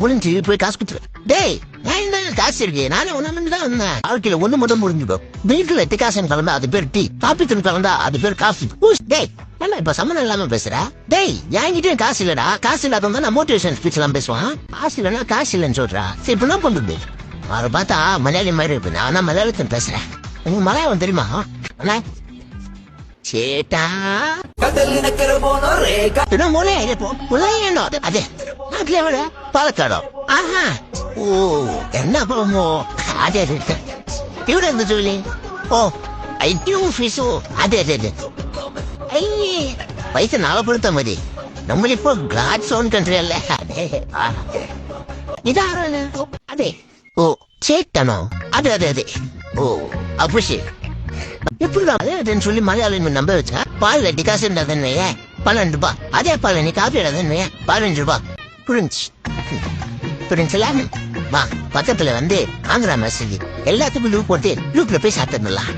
முடிஞ்சு போய் காசு கொடுத்துரு. டேய் நான் காசு இருக்கு, நானே ஒண்ணு தான் வந்தேன். வாழ்க்கையில ஒண்ணு மட்டும் முடிஞ்சுடும். வீட்டுல டிகாசன் கலந்தா அது பேர் டீ, காப்பி தூள் கலந்தா அது பேர் காஃபி. டேய் என்ன இப்ப சம்மந்தம் இல்லாம பேசுற? டேய் என்கிட்டயும் காசு இல்லடா, காசு இல்லாதவங்க நான் மோட்டிவேஷன் ஸ்பீச் எல்லாம் பேசுவான். காசு இல்லைன்னா காசு இல்லைன்னு சொல்றா. சரி இப்ப என்ன பண்றது? அவரை பார்த்தா மலையாளி மாதிரி இருப்பேன், நான் மலையாளத்தில் பேசுறேன். உங்களுக்கு மலையாளம் தெரியுமா? ചേട്ടാ പിന്നെ മുളയായിപ്പോ മുളയാണോ? അതെ നാട്ടിലെവിടെ? പാലക്കാടോ? ആഹാ ഓ എന്നാ പോമോ? അതെ അതെ ഇവിടെ എന്ത് ജോലി? ഓ IT ഓഫീസോ? അതെ അതെ അതെ. പൈസ നാളെ കൊടുത്താ മതി. നമ്മളിപ്പോ ഗ്ലാഡ് സോൺ കൺട്രി അല്ലേ? അതെ ഇതാരാണ്? അതെ ഓ ചേട്ടനോ? അതെ അതെ അതെ ഓ അപ്പൊ ശരി. எப்படிதான் அதே சொல்லி மலையாளம் நம்ப வச்சா? பால் டிகாசன் தானே 12 ரூபாய், அதே பால் நீ காப்பி தானே 15 ரூபாய். புரிஞ்சுல? வா பக்கத்துல வந்து ஆந்திரா மெசேஜ் எல்லாத்துக்கும் லூப் போட்டு லூப்ல போய் சாப்பிட்டுலாம்.